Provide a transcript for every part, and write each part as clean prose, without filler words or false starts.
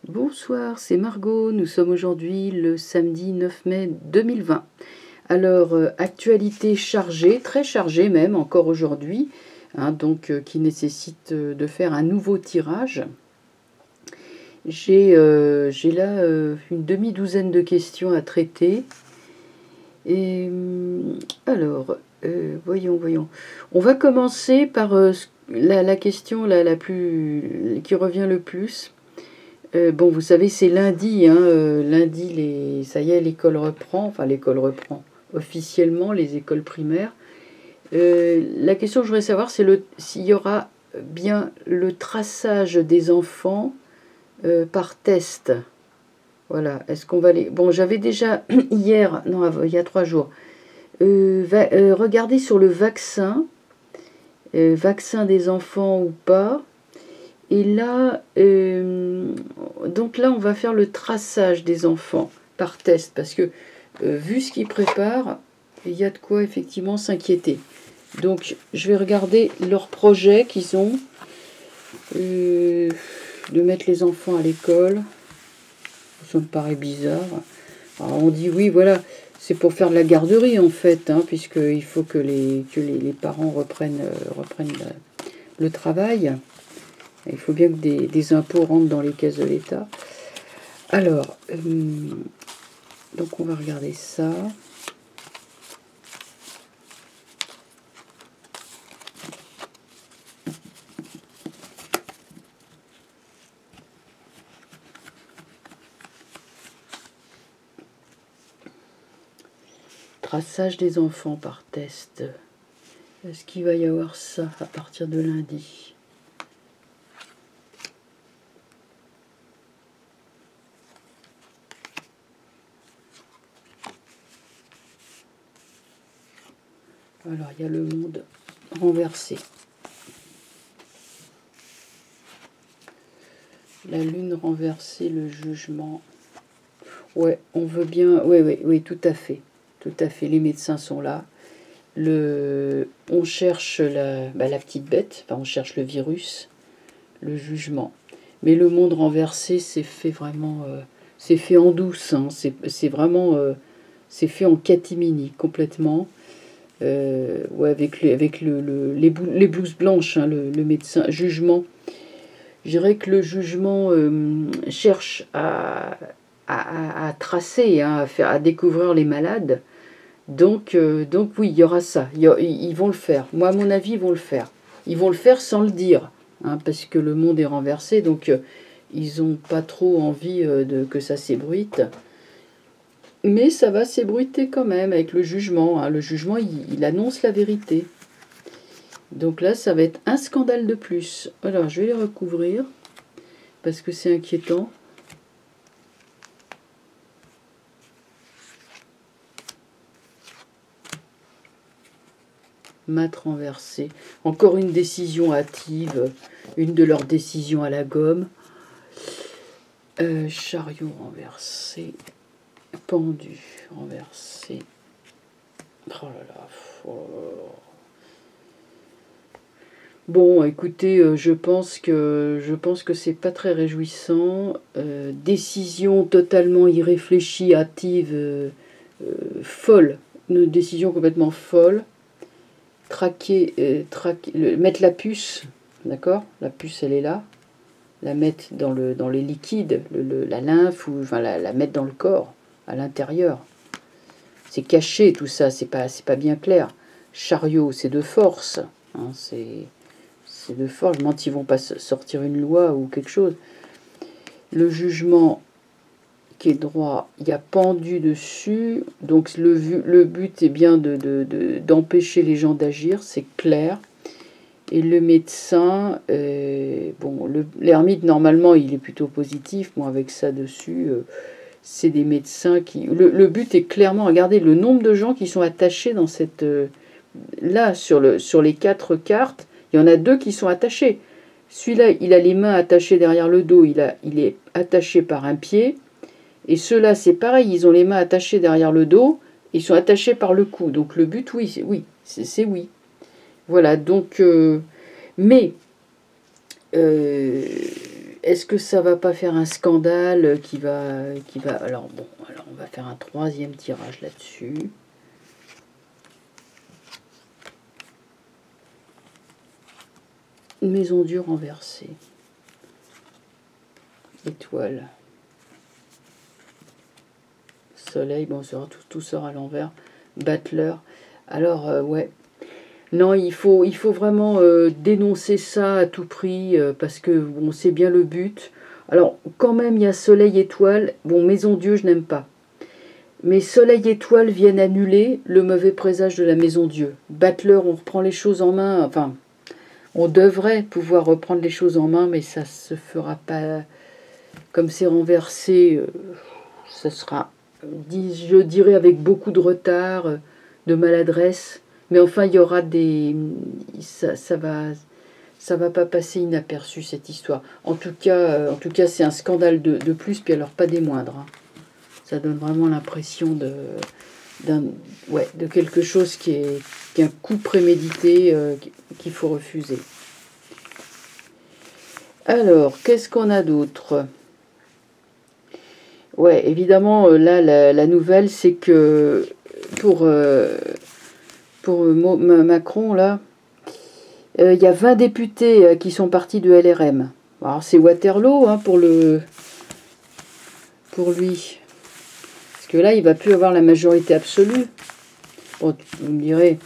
Bonsoir, c'est Margot. Nous sommes aujourd'hui le samedi 9 mai 2020. Alors, actualité chargée, très chargée même, encore aujourd'hui, hein, donc qui nécessite de faire un nouveau tirage. J'ai là une demi-douzaine de questions à traiter. Et alors, voyons. On va commencer par la question la plus qui revient le plus. Bon, vous savez, c'est lundi, hein, lundi, ça y est, l'école reprend, enfin l'école reprend officiellement, les écoles primaires. La question que je voudrais savoir, c'est s'il y aura bien le traçage des enfants par test. Voilà, est-ce qu'on va les... Bon, j'avais déjà hier, non, il y a 3 jours, regardé sur le vaccin, vaccin des enfants ou pas. Et là, donc là, on va faire le traçage des enfants par test, parce que vu ce qu'ils préparent, il y a de quoi effectivement s'inquiéter. Donc, je vais regarder leur projet qu'ils ont de mettre les enfants à l'école. Ça me paraît bizarre. Alors, on dit oui, voilà, c'est pour faire de la garderie en fait, hein, puisqu'il faut que les parents reprennent le travail. Il faut bien que des impôts rentrent dans les caisses de l'État. Alors, donc on va regarder ça. Traçage des enfants par test. Est-ce qu'il va y avoir ça à partir de lundi ? Alors, il y a le monde renversé. La lune renversée, le jugement. Ouais, on veut bien... Oui, tout à fait. Tout à fait, les médecins sont là. On cherche la petite bête, enfin on cherche le virus, le jugement. Mais le monde renversé, c'est fait vraiment... c'est fait en douce, hein, c'est vraiment... c'est fait en catimini, complètement. Ouais, avec les blouses blanches, hein, le médecin. Jugement. Je dirais que le jugement cherche à tracer, hein, à découvrir les malades. Donc oui, il y aura ça. Ils vont le faire. Moi, à mon avis, ils vont le faire. Ils vont le faire sans le dire, hein, parce que le monde est renversé. Donc, ils n'ont pas trop envie que ça s'ébruite. Mais ça va s'ébruiter quand même avec le jugement, hein. Le jugement, il annonce la vérité. Donc là, ça va être un scandale de plus. Alors, je vais les recouvrir, parce que c'est inquiétant. Mat renversé. Encore une décision hâtive, une de leurs décisions à la gomme. Chariot renversé. Pendu renversé. Oh là là. Bon, écoutez, je pense que c'est pas très réjouissant. Décision totalement irréfléchie, hâtive, folle. Une décision complètement folle. Mettre la puce, d'accord ? La puce, elle est là. La mettre dans les liquides, la lymphe, ou enfin la mettre dans le corps, à l'intérieur. C'est caché tout ça, c'est pas bien clair. Chariot, c'est de force, hein, c'est de force. Je me demande s'ils vont pas sortir une loi ou quelque chose. Le jugement qui est droit, il y a pendu dessus, donc le but est bien d'empêcher les gens d'agir, c'est clair. Et le médecin, bon, l'ermite, normalement, il est plutôt positif. Bon, avec ça dessus, c'est des médecins qui... Le but est clairement, regardez le nombre de gens qui sont attachés dans cette... là, sur les 4 cartes, il y en a 2 qui sont attachés. Celui-là, il a les mains attachées derrière le dos, il est attaché par un pied. Et ceux-là, c'est pareil, ils ont les mains attachées derrière le dos, ils sont attachés par le cou. Donc le but, oui, c'est oui. Voilà, donc... mais est-ce que ça va pas faire un scandale qui va... Alors bon, alors on va faire un troisième tirage là-dessus. Une maison dure renversée. Étoile. Soleil, bon, tout sort à l'envers. Battleur. Alors, ouais. Non, il faut vraiment dénoncer ça à tout prix, parce que, bon, c'est bien le but. Alors, quand même, il y a Soleil, Étoile. Bon, Maison Dieu, je n'aime pas. Mais Soleil, Étoile viennent annuler le mauvais présage de la Maison Dieu. Battleur, on reprend les choses en main. Enfin, on devrait pouvoir reprendre les choses en main, mais ça se fera pas... Comme c'est renversé, ça sera, je dirais, avec beaucoup de retard, de maladresse. Mais enfin, il y aura des... Ça va pas passer inaperçu, cette histoire. En tout cas, c'est un scandale de plus, puis alors pas des moindres. Hein. Ça donne vraiment l'impression de quelque chose qui est un coup prémédité, qu'il faut refuser. Alors, qu'est-ce qu'on a d'autre ? Ouais, évidemment, là, la nouvelle, c'est que pour Macron, là, il y a 20 députés qui sont partis de LRM. Alors, c'est Waterloo hein, pour lui. Parce que là, il ne va plus avoir la majorité absolue. Bon, vous me direz,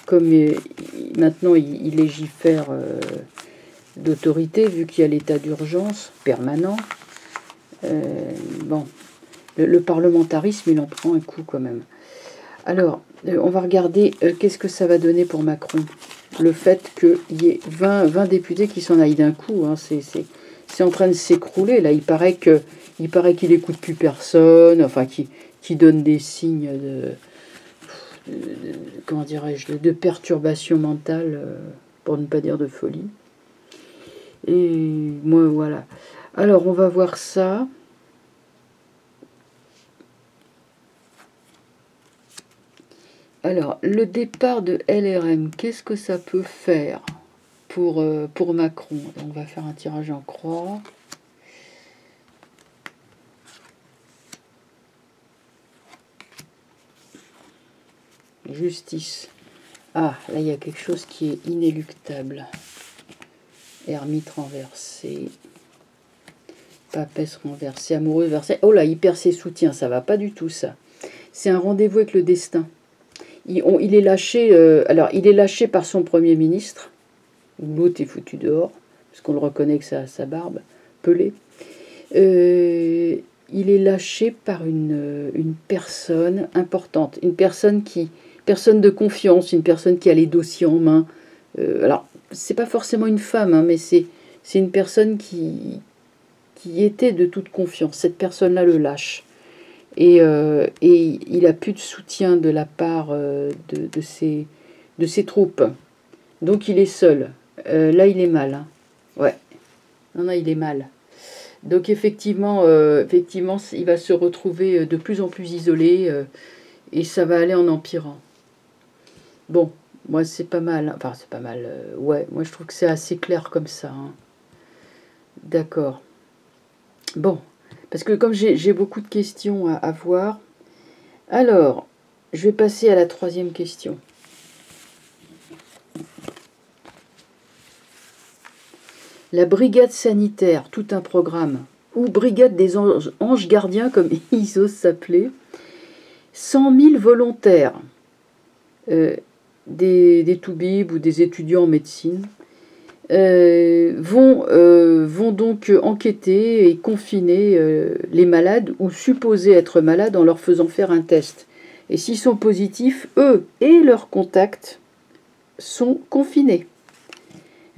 comme maintenant, il légifère d'autorité, vu qu'il y a l'état d'urgence permanent. Bon, le parlementarisme, il en prend un coup quand même. Alors, on va regarder qu'est-ce que ça va donner pour Macron. Le fait qu'il y ait 20 députés qui s'en aillent d'un coup, hein, c'est en train de s'écrouler. Là, il paraît qu'il n'écoute plus personne, enfin, qui donne des signes comment dirais-je, de perturbation mentale, pour ne pas dire de folie. Et moi, voilà. Alors, on va voir ça. Alors, le départ de LRM, qu'est-ce que ça peut faire pour Macron? On va faire un tirage en croix. Justice. Ah, là, il y a quelque chose qui est inéluctable. Ermite renversée. Papesse renversée, amoureux versé. Oh là, il perd ses soutiens, ça va pas du tout ça. C'est un rendez-vous avec le destin. Il est lâché, alors il est lâché par son Premier ministre. L'autre est foutu dehors, parce qu'on le reconnaît que ça a sa barbe pelée. Il est lâché par une personne importante, une personne de confiance, une personne qui a les dossiers en main. Alors, c'est pas forcément une femme, hein, mais c'est une personne qui était de toute confiance. Cette personne-là le lâche. Et il n'a plus de soutien de la part de ses troupes. Donc il est seul. Là, il est mal. Hein. Ouais. Non, il est mal. Donc effectivement, il va se retrouver de plus en plus isolé et ça va aller en empirant. Bon, moi, c'est pas mal. Enfin, c'est pas mal. Ouais, moi, je trouve que c'est assez clair comme ça. Hein. D'accord. Bon, parce que comme j'ai beaucoup de questions à voir, alors, je vais passer à la troisième question. La brigade sanitaire, tout un programme, ou brigade des anges gardiens, comme ils osent s'appeler, 100 000 volontaires, des toubibs ou des étudiants en médecine, vont donc enquêter et confiner les malades ou supposés être malades en leur faisant faire un test. Et s'ils sont positifs, eux et leurs contacts sont confinés.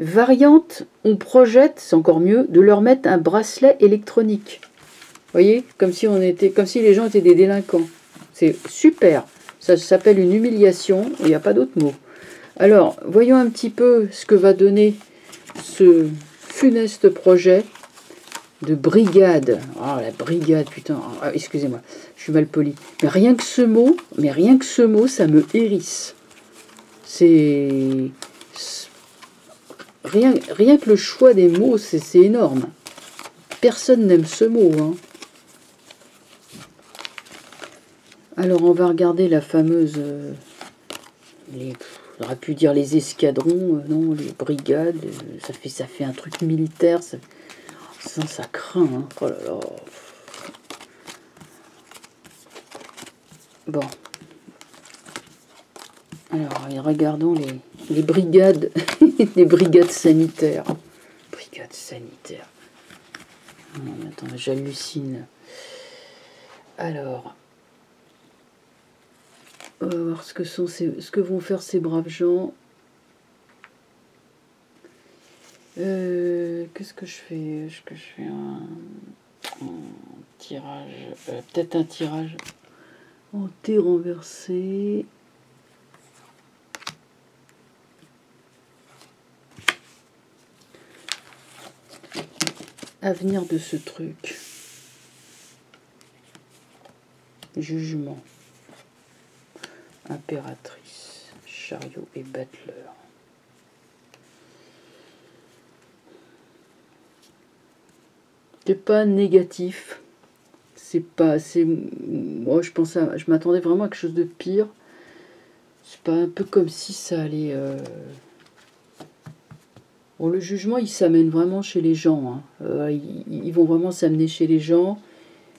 Variante, on projette, c'est encore mieux, de leur mettre un bracelet électronique. Vous voyez, comme si les gens étaient des délinquants. C'est super. Ça s'appelle une humiliation, il n'y a pas d'autre mot. Alors, voyons un petit peu ce que va donner ce funeste projet de brigade. Ah, la brigade, putain. Ah, excusez-moi, je suis mal poli. Mais rien que ce mot, ça me hérisse. C'est... Rien que le choix des mots, c'est énorme. Personne n'aime ce mot, hein. Alors, on va regarder la fameuse... on aurait pu dire les escadrons, non, les brigades. Ça fait un truc militaire. Ça craint, hein. Oh là là. Bon. Alors, regardons les brigades, les brigades sanitaires. Brigades sanitaires. Non, attends, j'hallucine. Alors, on va voir ce que vont faire ces braves gens. Qu'est-ce que je fais? Est-ce que je fais un tirage? Peut-être un tirage en T renversé. Avenir de ce truc. Jugement. Impératrice. Chariot et battleur. C'est pas négatif. C'est pas assez. Moi, je m'attendais vraiment à quelque chose de pire. C'est pas un peu comme si ça allait. Bon, le jugement, il s'amène vraiment chez les gens. Hein. Ils vont vraiment s'amener chez les gens.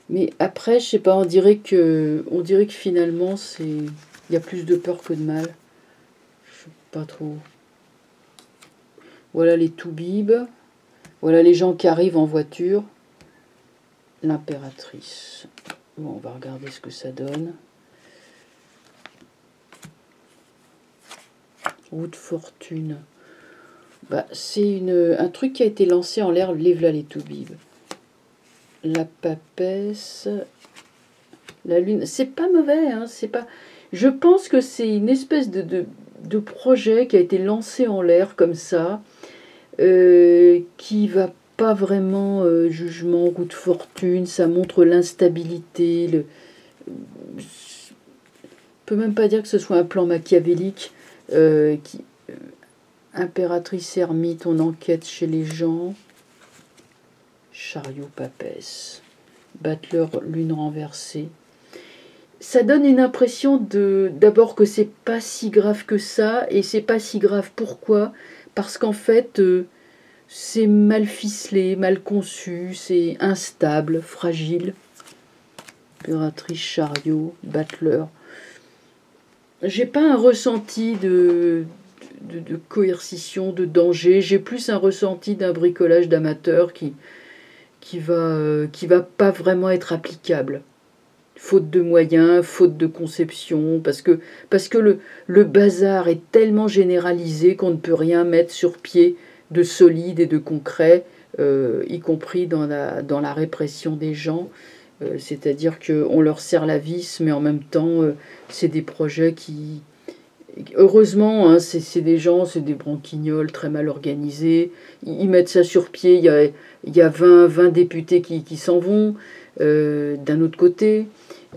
Mais après, je sais pas, on dirait que finalement, il y a plus de peur que de mal. Je sais pas trop. Voilà les toubibs. Voilà les gens qui arrivent en voiture. L'impératrice. Bon, on va regarder ce que ça donne. Roue de fortune. Bah, c'est un truc qui a été lancé en l'air, lève-la les toubibs. La papesse. La lune. C'est pas mauvais, hein, c'est pas. Je pense que c'est une espèce de projet qui a été lancé en l'air comme ça, qui va pas vraiment jugement, roue de fortune, ça montre l'instabilité. Je peux même pas dire que ce soit un plan machiavélique. Impératrice ermite, on enquête chez les gens. Chariot papesse. Battleur lune renversée. Ça donne une impression d'abord que c'est pas si grave que ça, et c'est pas si grave pourquoi? Parce qu'en fait, c'est mal ficelé, mal conçu, c'est instable, fragile. Impératrice, chariot, battleur. J'ai pas un ressenti de coercition, de danger. J'ai plus un ressenti d'un bricolage d'amateur qui va pas vraiment être applicable. Faute de moyens, faute de conception, parce que le bazar est tellement généralisé qu'on ne peut rien mettre sur pied de solide et de concret, y compris dans la répression des gens. C'est-à-dire qu'on leur serre la vis, mais en même temps, c'est des projets qui... Heureusement, hein, c'est des gens, c'est des branquignols très mal organisés. Ils mettent ça sur pied, il y a 20 députés qui s'en vont. D'un autre côté,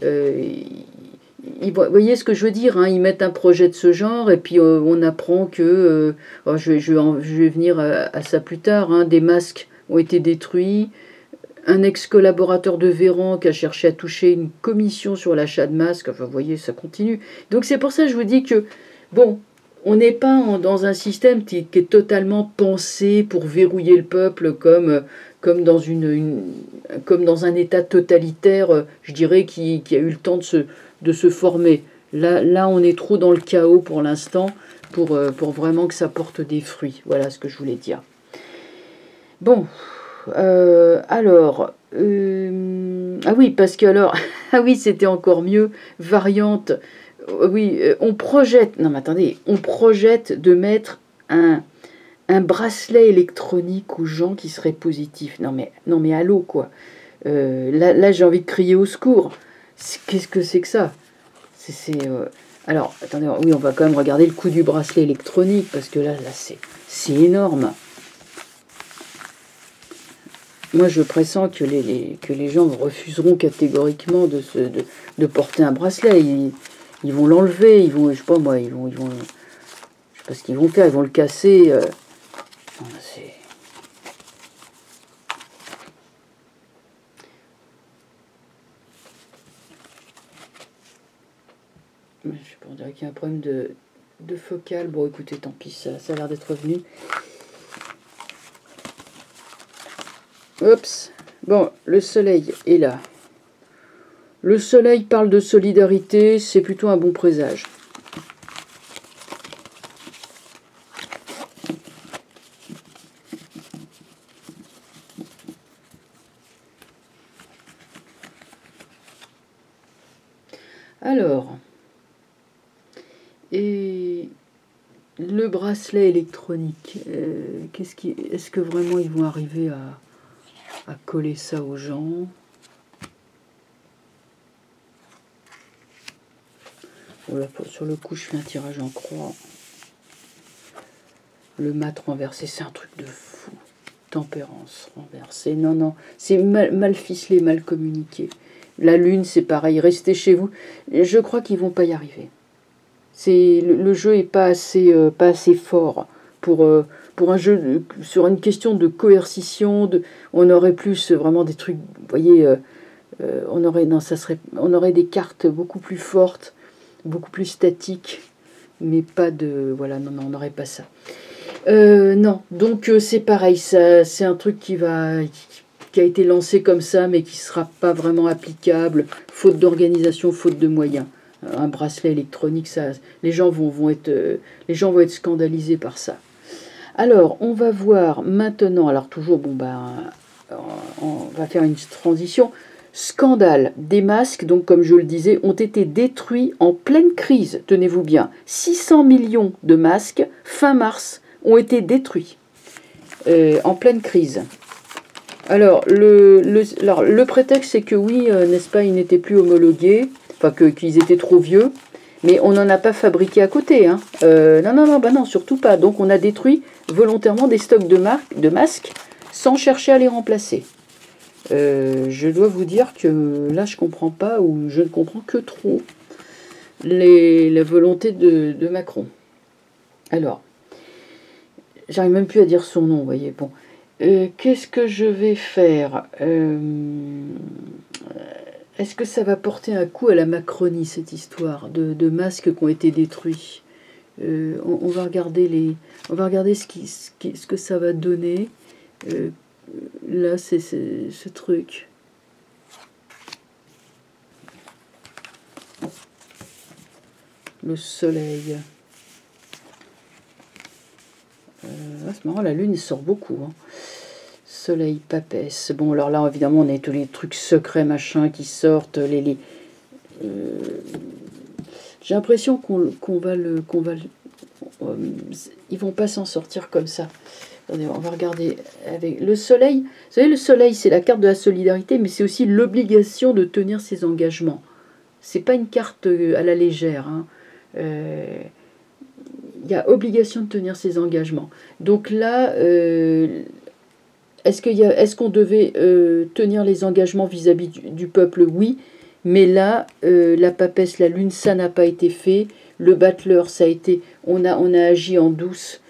vous voyez ce que je veux dire, hein, ils mettent un projet de ce genre et puis on apprend que, je vais venir à ça plus tard, hein, des masques ont été détruits. Un ex-collaborateur de Véran qui a cherché à toucher une commission sur l'achat de masques. Enfin, vous voyez, ça continue. Donc c'est pour ça que je vous dis que, bon, on n'est pas dans un système qui est totalement pensé pour verrouiller le peuple comme dans comme dans un État totalitaire, je dirais, qui a eu le temps de se former. Là, on est trop dans le chaos pour l'instant pour vraiment que ça porte des fruits. Voilà ce que je voulais dire. Bon... alors, ah oui, parce que alors, ah oui, c'était encore mieux, variante, oui, on projette, non mais attendez, on projette de mettre un bracelet électronique aux gens qui seraient positifs. Non mais allô quoi, là j'ai envie de crier au secours. Qu'est-ce que c'est que ça? Alors, attendez, oui, on va quand même regarder le coût du bracelet électronique, parce que là c'est énorme. Moi, je pressens que les gens refuseront catégoriquement de porter un bracelet. Ils vont l'enlever, je sais pas moi, je sais pas ce qu'ils vont faire, ils vont le casser. Je sais pas, on dirait qu'il y a un problème de focale. Bon, écoutez, tant pis, ça a l'air d'être revenu. Oups. Bon, le soleil est là. Le soleil parle de solidarité, c'est plutôt un bon présage. Alors, et le bracelet électronique, est-ce que vraiment ils vont arriver à coller ça aux gens? Voilà, sur le coup, je fais un tirage en croix. Le mat renversé, c'est un truc de fou. Tempérance renversée. Non, non, c'est mal ficelé, mal communiqué. La lune, c'est pareil. Restez chez vous. Je crois qu'ils vont pas y arriver. Le jeu est pas assez fort pour un jeu sur une question de coercition. On aurait plus vraiment des trucs. Vous voyez, on aurait des cartes beaucoup plus fortes, beaucoup plus statiques, mais pas de. Voilà, non, on n'aurait pas ça. Non, donc c'est pareil. C'est un truc qui a été lancé comme ça, mais qui ne sera pas vraiment applicable, faute d'organisation, faute de moyens. Un bracelet électronique, les gens vont être scandalisés par ça. Alors, on va voir maintenant, alors toujours, on va faire une transition. Scandale, des masques, donc comme je le disais, ont été détruits en pleine crise, tenez-vous bien. 600 millions de masques, fin mars, ont été détruits en pleine crise. Alors, le prétexte, c'est que oui, n'est-ce pas, ils n'étaient plus homologués, enfin qu'ils étaient trop vieux, mais on n'en a pas fabriqué à côté. Hein. Non, surtout pas. Donc on a détruit volontairement des stocks de masques sans chercher à les remplacer. Je dois vous dire que là, je comprends pas, ou je ne comprends que trop, la volonté de Macron. Alors, j'arrive même plus à dire son nom, vous voyez, bon. Qu'est-ce que je vais faire Est-ce que ça va porter un coup à la Macronie, cette histoire de masques qui ont été détruits? On va regarder ce que ça va donner. Là, c'est ce truc. Le soleil. C'est marrant, la lune sort beaucoup. Hein. Soleil, papesse. Bon, alors là, évidemment, on a tous les trucs secrets, machin, qui sortent. J'ai l'impression ils vont pas s'en sortir comme ça. Attendez, on va regarder avec le soleil. Vous savez, le soleil, c'est la carte de la solidarité, mais c'est aussi l'obligation de tenir ses engagements. C'est pas une carte à la légère. Hein. Il y a obligation de tenir ses engagements. Donc là, est-ce qu'on devait tenir les engagements vis-à-vis du peuple? Oui, mais là, la papesse, la lune, ça n'a pas été fait. Le battleur, ça a été, on a agi en douce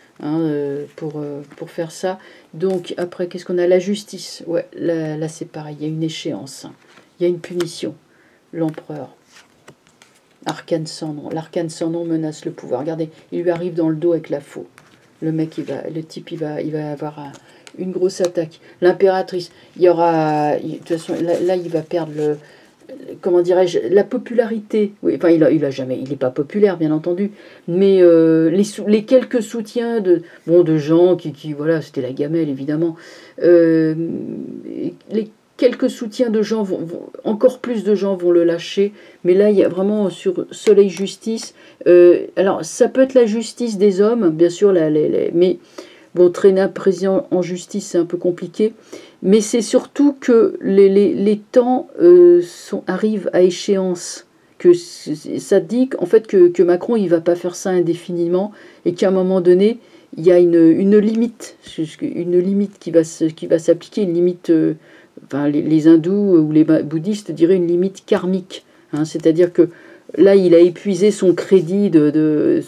pour faire ça. Donc après, qu'est-ce qu'on a? La justice. Ouais, là c'est pareil, il y a une échéance. Il y a une punition. L'empereur. Arcane sans nom. L'arcane sans nom menace le pouvoir. Regardez, il lui arrive dans le dos avec la faux. Le type, il va avoir une grosse attaque. L'impératrice, de toute façon, là, il va perdre comment dirais-je, la popularité. Oui, enfin, il n'est pas populaire, bien entendu, mais les quelques soutiens de gens qui voilà, c'était la gamelle, évidemment. Les quelques soutiens de gens encore plus de gens vont le lâcher, mais là il y a vraiment sur Soleil Justice. Alors ça peut être la justice des hommes, bien sûr, mais bon, traîner un président en justice c'est un peu compliqué, mais c'est surtout que les temps arrivent à échéance, que ça dit en fait que Macron il va pas faire ça indéfiniment et qu'à un moment donné il y a une limite qui va s'appliquer, une limite. Enfin, les hindous ou les bouddhistes diraient une limite karmique. Hein, c'est-à-dire que là, il a épuisé son crédit de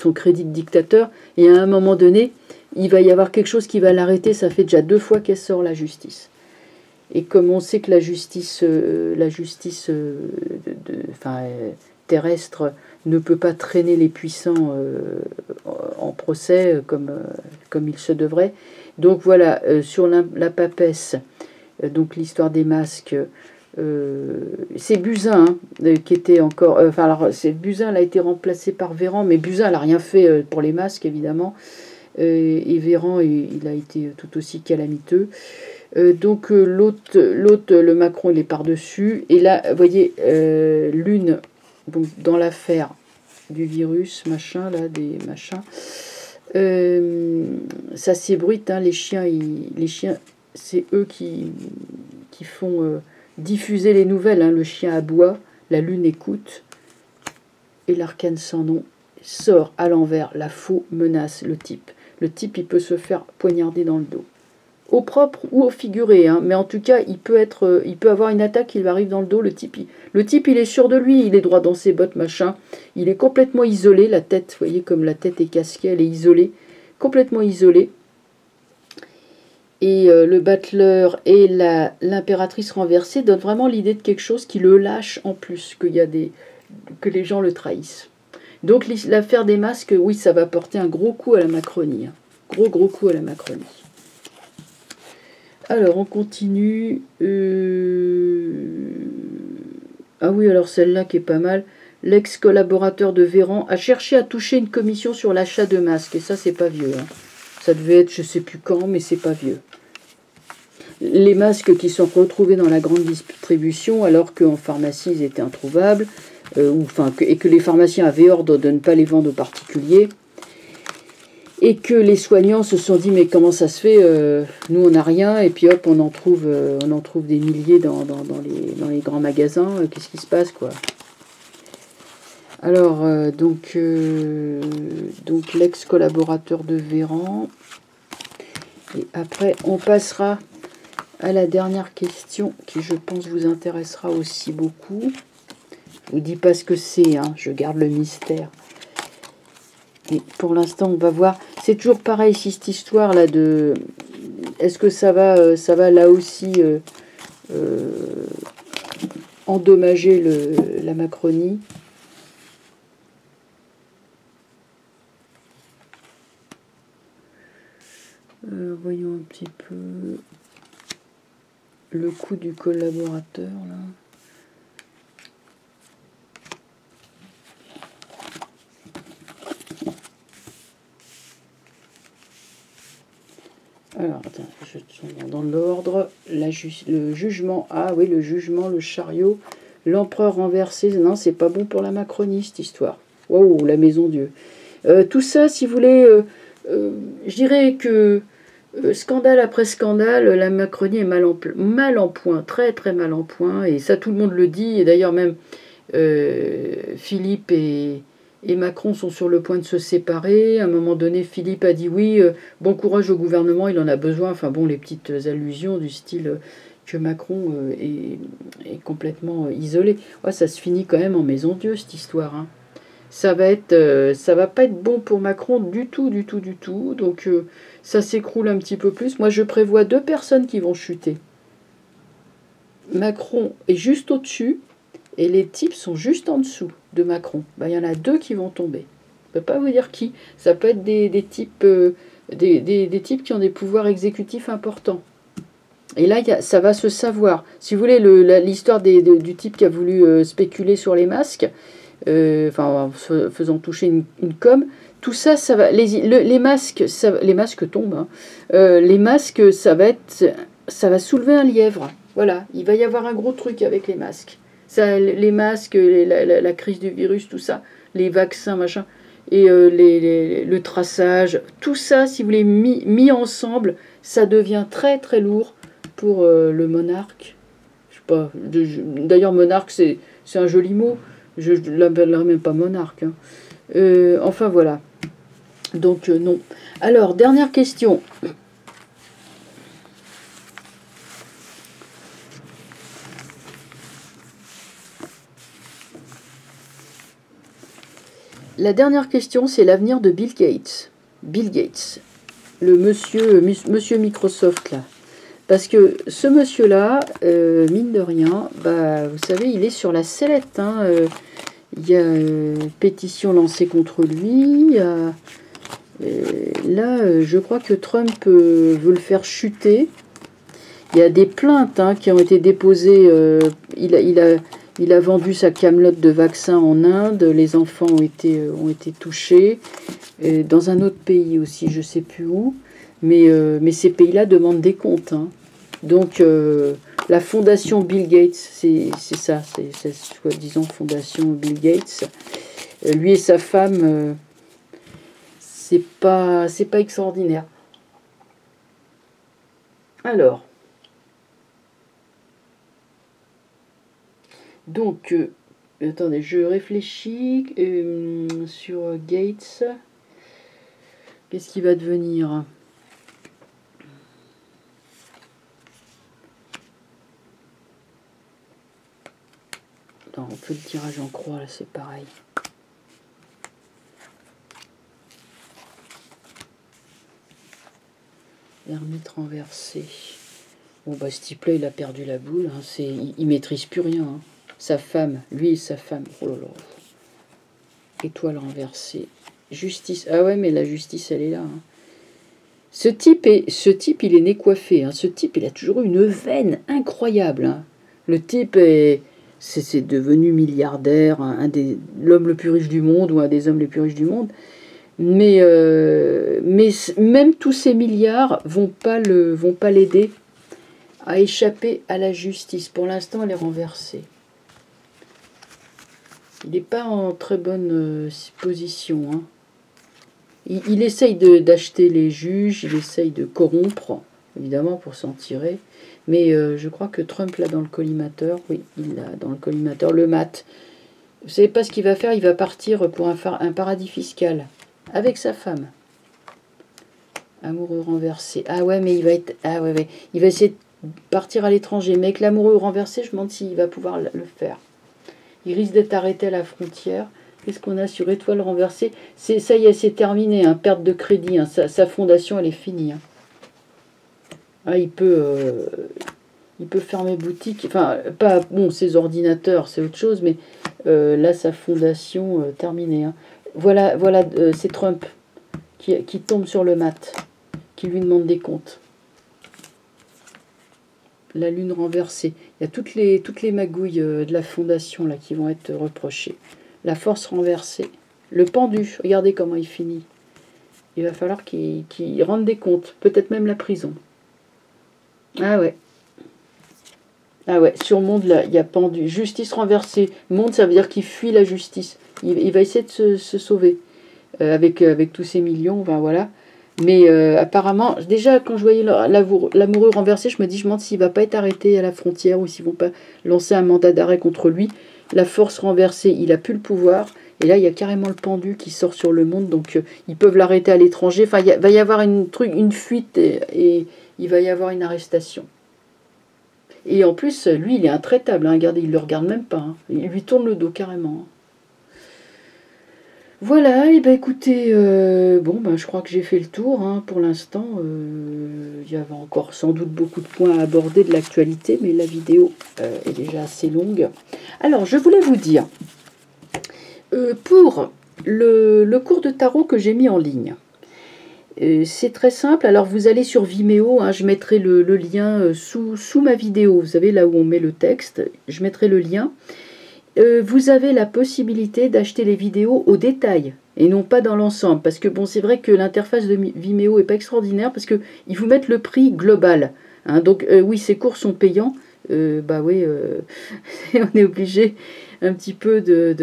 dictateur, et à un moment donné, il va y avoir quelque chose qui va l'arrêter. Ça fait déjà 2 fois qu'elle sort, la justice. Et comme on sait que la justice terrestre ne peut pas traîner les puissants en procès comme il se devrait. Donc voilà, sur la papesse, donc l'histoire des masques, c'est Buzyn qui était encore... Enfin, alors, Buzyn, elle a été remplacée par Véran, mais Buzyn, elle n'a rien fait pour les masques, évidemment. Et Véran, il a été tout aussi calamiteux. Donc l'autre, le Macron, il est par-dessus. Et là, vous voyez, l'une, donc dans l'affaire du virus, machin, là, des machins, ça s'ébruite, hein, les chiens, c'est eux qui font diffuser les nouvelles, hein, le chien aboie, la lune écoute, et l'arcane sans nom sort à l'envers, la faux menace le type. Le type, il peut se faire poignarder dans le dos. Au propre ou au figuré, hein, mais en tout cas, il peut avoir une attaque qui lui arrive dans le dos. Le type, il est sûr de lui, il est droit dans ses bottes, machin. Il est complètement isolé, la tête, vous voyez, comme la tête est casquée, elle est isolée, complètement isolée. Et le battleur et l'impératrice renversée donnent vraiment l'idée de quelque chose qui le lâche en plus, que les gens le trahissent. Donc l'affaire des masques, oui, ça va porter un gros coup à la Macronie. Hein. Gros coup à la Macronie. Alors, on continue. Ah oui, alors celle-là qui est pas mal. L'ex-collaborateur de Véran a cherché à toucher une commission sur l'achat de masques. Et ça, c'est pas vieux. Hein. Ça devait être, je sais plus quand, mais c'est pas vieux. Les masques qui sont retrouvés dans la grande distribution, alors qu'en pharmacie, ils étaient introuvables, et que les pharmaciens avaient ordre de ne pas les vendre aux particuliers. Et que les soignants se sont dit, mais comment ça se fait, nous on n'a rien, et puis hop, on en trouve des milliers dans les grands magasins, qu'est-ce qui se passe, quoi. Alors, donc l'ex-collaborateur de Véran, et après on passera à la dernière question, qui je pense vous intéressera aussi beaucoup. Je vous dis pas ce que c'est, hein, je garde le mystère. Et pour l'instant, on va voir. C'est toujours pareil, si cette histoire-là de... Est-ce que ça va là aussi endommager la Macronie? Voyons un petit peu le coup du collaborateur, là. Alors, attends, je tourne dans l'ordre. Le jugement. Ah oui, le jugement, le chariot. L'empereur renversé. Non, c'est pas bon pour la Macronie, cette histoire. Waouh, la maison Dieu. Tout ça, si vous voulez, je dirais que scandale après scandale, la Macronie est mal en point. Très, très mal en point. Et ça, tout le monde le dit. Et d'ailleurs, même Philippe et Macron sont sur le point de se séparer. À un moment donné, Philippe a dit oui, bon courage au gouvernement, il en a besoin. Enfin bon, les petites allusions du style que Macron est complètement isolé. Ouais, ça se finit quand même en maison Dieu, cette histoire. Hein. Ça va pas être bon pour Macron du tout. Donc ça s'écroule un petit peu plus. Moi, je prévois 2 personnes qui vont chuter. Macron est juste au-dessus. Et les types sont juste en dessous de Macron. Ben, il y en a 2 qui vont tomber. Je ne peux pas vous dire qui. Ça peut être des types, des types qui ont des pouvoirs exécutifs importants. Et là, ça va se savoir. Si vous voulez, l'histoire du type qui a voulu spéculer sur les masques, en faisant toucher une com, tout ça, ça va. Les masques, les masques tombent. Hein. Les masques, ça va soulever un lièvre. Voilà, il va y avoir un gros truc avec les masques. Ça, les masques, la crise du virus, tout ça, les vaccins, machin, et le traçage, tout ça, si vous voulez, mis ensemble, ça devient très très lourd pour le monarque. Je sais pas, d'ailleurs monarque c'est un joli mot, je ne l'appellerai même pas monarque. Hein. Enfin voilà, donc non. Alors, dernière question. La dernière question, c'est l'avenir de Bill Gates. Bill Gates, le monsieur Microsoft, là. Parce que ce monsieur-là, mine de rien, bah, vous savez, il est sur la sellette. Hein, Il y a pétition lancée contre lui. Il y a, là, je crois que Trump veut le faire chuter. Il y a des plaintes hein, qui ont été déposées. Il a vendu sa camelote de vaccins en Inde. Les enfants ont été touchés. Dans un autre pays aussi, je ne sais plus où. Mais ces pays-là demandent des comptes. Hein. Donc, la fondation Bill Gates, c'est ça. C'est soi-disant fondation Bill Gates. Lui et sa femme, c'est pas extraordinaire. Alors. Donc, attendez, je réfléchis sur Gates. Qu'est-ce qui va devenir? Attends, on fait le tirage en croix, là, c'est pareil. Ermite renversé. Bon, bah, ce type-là, il a perdu la boule. Hein, il maîtrise plus rien. Hein. Sa femme, lui et sa femme. Oh là là. Étoile renversée. Justice. Ah ouais, mais la justice, elle est là. Hein. Ce type, il est né coiffé. Hein. Ce type, il a toujours eu une veine incroyable. Hein. Le type c'est devenu milliardaire, hein, l'homme le plus riche du monde ou un des hommes les plus riches du monde. Mais même tous ces milliards vont pas l'aider à échapper à la justice. Pour l'instant, elle est renversée. Il n'est pas en très bonne position. Hein. Il essaye d'acheter les juges, il essaye de corrompre, évidemment, pour s'en tirer. Mais je crois que Trump l'a dans le collimateur. Oui, il l'a dans le collimateur. Le mat. Vous savez pas ce qu'il va faire? Il va partir pour un paradis fiscal. Avec sa femme. Amoureux renversé. Ah ouais, mais il va être... Ah ouais, ouais. Il va essayer de partir à l'étranger. Mais avec l'amoureux renversé, je me demande s'il va pouvoir le faire. Il risque d'être arrêté à la frontière. Qu'est-ce qu'on a sur étoile renversée? Ça y est, c'est terminé. Hein, perte de crédit. Hein, sa fondation, elle est finie. Hein. Ah, il peut fermer boutique. Enfin, pas... Bon, ses ordinateurs, c'est autre chose. Mais là, sa fondation, terminée. Hein. Voilà, c'est Trump qui tombe sur le mat, qui lui demande des comptes. La lune renversée. Il y a toutes les magouilles de la fondation là qui vont être reprochées. La force renversée. Le pendu, regardez comment il finit. Il va falloir qu'il rende des comptes. Peut-être même la prison. Ah ouais. Ah ouais, sur monde là, il y a pendu. Justice renversée. Monde, ça veut dire qu'il fuit la justice. Il va essayer de se sauver. Avec tous ces millions, ben voilà. Mais apparemment, déjà quand je voyais l'amoureux renversé, je me demande s'il ne va pas être arrêté à la frontière ou s'ils ne vont pas lancer un mandat d'arrêt contre lui. La force renversée, il n'a plus le pouvoir. Et là, il y a carrément le pendu qui sort sur le monde. Donc, ils peuvent l'arrêter à l'étranger. Enfin, il va y avoir une fuite et il va y avoir une arrestation. Et en plus, lui, il est intraitable. Hein. Regardez, il ne le regarde même pas. Hein. Il lui tourne le dos carrément. Hein. Voilà, et ben écoutez, bon ben je crois que j'ai fait le tour hein, pour l'instant. Il y avait encore sans doute beaucoup de points à aborder de l'actualité, mais la vidéo est déjà assez longue. Alors je voulais vous dire, pour le cours de tarot que j'ai mis en ligne, c'est très simple. Alors vous allez sur Vimeo, hein, je mettrai le lien sous ma vidéo, vous savez là où on met le texte, je mettrai le lien. Vous avez la possibilité d'acheter les vidéos au détail et non pas dans l'ensemble. Parce que bon, c'est vrai que l'interface de Vimeo n'est pas extraordinaire parce qu'ils vous mettent le prix global. Hein, donc oui, ces cours sont payants. Bah oui, on est obligé un petit peu de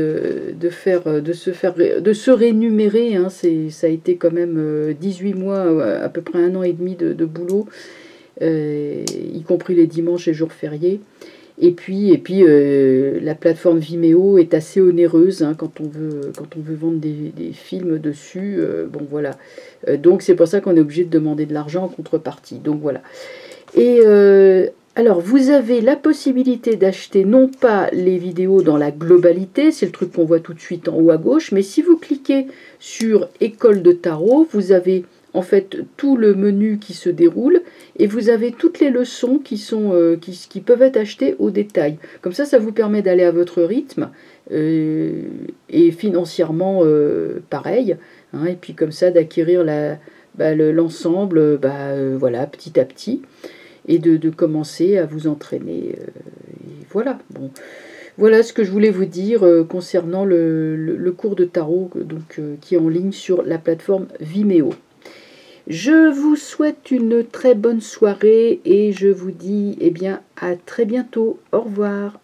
se rémunérer. Hein, ça a été quand même 18 mois, à peu près 1 an et demi de boulot, y compris les dimanches et jours fériés. Et puis la plateforme Vimeo est assez onéreuse hein, quand on veut vendre des films dessus. Bon voilà. Donc c'est pour ça qu'on est obligé de demander de l'argent en contrepartie. Donc voilà. Et alors vous avez la possibilité d'acheter non pas les vidéos dans la globalité, c'est le truc qu'on voit tout de suite en haut à gauche, mais si vous cliquez sur École de tarot, vous avez en fait tout le menu qui se déroule et vous avez toutes les leçons qui peuvent être achetées au détail. Comme ça vous permet d'aller à votre rythme et financièrement pareil, hein, et puis comme ça d'acquérir l'ensemble voilà, petit à petit et de commencer à vous entraîner. Et voilà, bon. Voilà ce que je voulais vous dire concernant le cours de tarot donc, qui est en ligne sur la plateforme Vimeo. Je vous souhaite une très bonne soirée et je vous dis eh bien, à très bientôt. Au revoir.